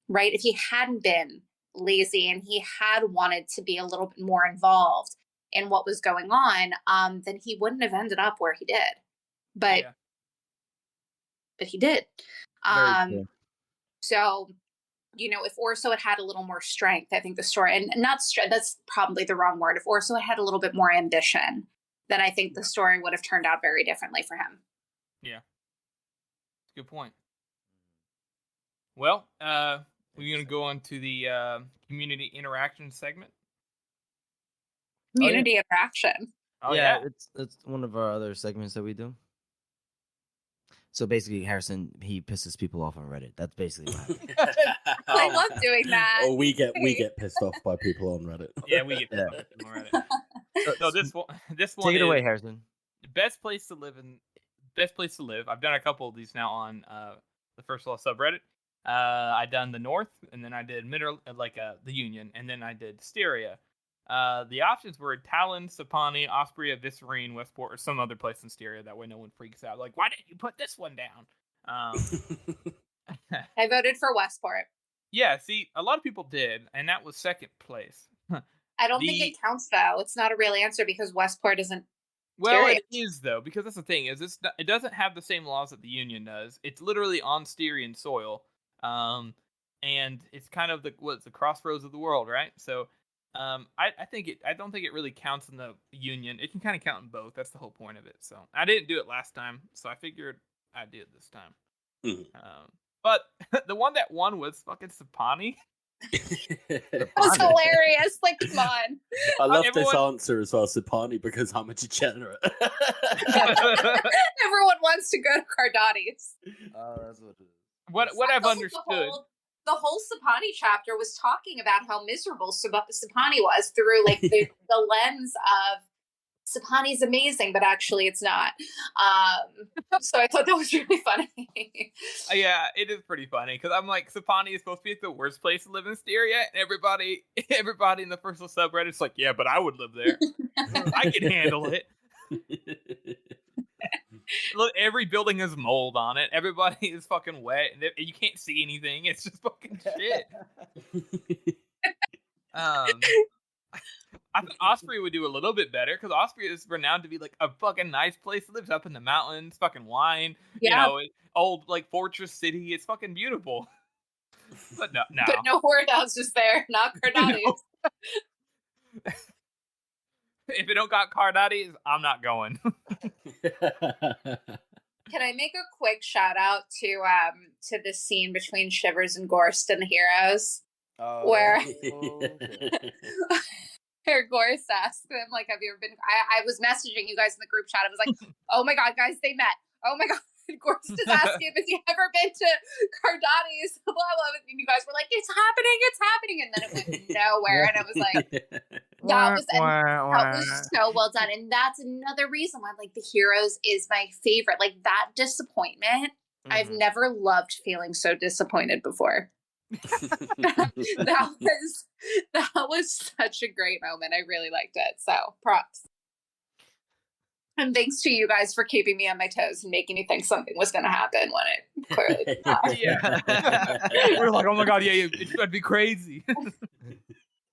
Speaker 4: right? If he hadn't been lazy and he had wanted to be a little bit more involved in what was going on, then he wouldn't have ended up where he did. But he did. So, if Orso had a little more strength, I think the story, and not that's probably the wrong word. If Orso had a little bit more ambition, then I think the story would have turned out very differently for him.
Speaker 3: Yeah. Good point. Well, we're going to go on to the community interaction segment.
Speaker 4: Community interaction.
Speaker 3: Oh,
Speaker 1: yeah, it's one of our other segments that we do. So basically, Harrison, he pisses people off on Reddit. That's basically what happens.
Speaker 4: I love doing that.
Speaker 2: Or we get pissed off by people on Reddit.
Speaker 3: Yeah, we get pissed off on Reddit. So this one
Speaker 1: take it away, Harrison.
Speaker 3: Best place to live. I've done a couple of these now on the First Law subreddit. I done the North, and then I did middle, the Union, and then I did Styria. The options were Talins, Sapani, Osprey, Viscerine, Westport, or some other place in Styria. That way no one freaks out. Like, why didn't you put this one down?
Speaker 4: I voted for Westport.
Speaker 3: Yeah, see, a lot of people did, and that was second place.
Speaker 4: I don't think it counts, though. It's not a real answer because Westport isn't.
Speaker 3: Well, Styria. It is, though, because that's the thing, is it doesn't have the same laws that the Union does. It's literally on Styrian soil, and it's kind of the crossroads of the world, right? So, I don't think it really counts in the Union. It can kind of count in both. That's the whole point of it. So I didn't do it last time, so I figured I'd do it this time.
Speaker 2: Mm-hmm.
Speaker 3: But the one that won was fucking Sapani.
Speaker 4: That was hilarious. Like, come on.
Speaker 2: I love this answer as well, Sapani, because I'm a degenerate.
Speaker 4: Everyone wants to go to Cardati's.
Speaker 1: That's what it is.
Speaker 3: What I've understood.
Speaker 4: The whole Sapani chapter was talking about how miserable Sapani was through the lens of Sapani's amazing, but actually it's not. So I thought that was really funny.
Speaker 3: Yeah, it is pretty funny because I'm like, Sapani is supposed to be the worst place to live in Styria, and everybody in the First subreddit's like, yeah, but I would live there. I can handle it. Look, every building has mold on it. Everybody is fucking wet. And you can't see anything. It's just fucking shit. I think Osprey would do a little bit better because Osprey is renowned to be like a fucking nice place to live. It's up in the mountains, fucking wine.
Speaker 4: Yeah.
Speaker 3: Old fortress city. It's fucking beautiful. But no.
Speaker 4: But no whorehouses there. Not Cardati's.
Speaker 3: If it don't got Cardati's, I'm not going.
Speaker 4: Can I make a quick shout out to the scene between Shivers and Gorst and the heroes? Where Gorst asked them, like, have you ever been... I was messaging you guys in the group chat. I was like, oh my god, guys, they met. Oh my god. Gorst is asking if you ever been to Cardati's, blah, blah, and you guys were like, it's happening, and then it went nowhere, and I was like, that was so well done, and that's another reason why, like, the heroes is my favorite. Like, that disappointment, I've never loved feeling so disappointed before. that was such a great moment. I really liked it, so props. And thanks to you guys for keeping me on my toes and making me think something was going to happen when it clearly did not.
Speaker 3: Yeah. We're like, oh my god, yeah, it's going to be crazy.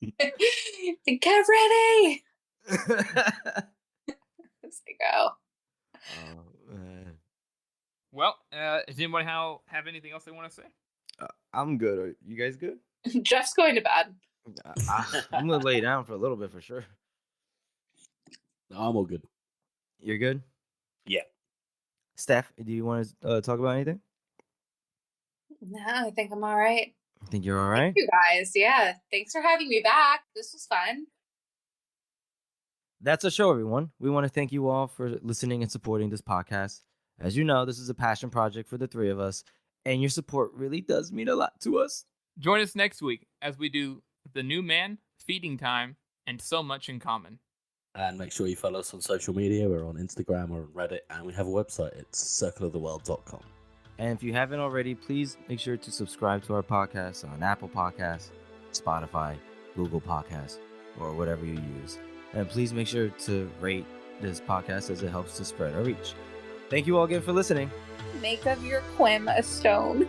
Speaker 4: Get ready! Let's go.
Speaker 3: Well, does anyone have anything else they want to say?
Speaker 1: I'm good. Are you guys good?
Speaker 4: Jeff's going to bed.
Speaker 1: I'm going to lay down for a little bit for sure.
Speaker 2: I'm all good.
Speaker 1: You're good?
Speaker 2: Yeah.
Speaker 1: Steph, do you want to talk about anything?
Speaker 4: No, I think I'm all right.
Speaker 1: I think you're all right?
Speaker 4: Thank you guys. Yeah. Thanks for having me back. This was fun.
Speaker 1: That's our show, everyone. We want to thank you all for listening and supporting this podcast. As you know, this is a passion project for the three of us, and your support really does mean a lot to us.
Speaker 3: Join us next week as we do The New Man, Feeding Time, and So Much in Common.
Speaker 2: And make sure you follow us on social media. We're on Instagram or on Reddit, and we have a website. It's circleoftheworld.com.
Speaker 1: And if you haven't already, please make sure to subscribe to our podcast on Apple Podcasts, Spotify, Google Podcasts, or whatever you use. And please make sure to rate this podcast as it helps to spread our reach. Thank you all again for listening.
Speaker 5: Make of your quim a stone.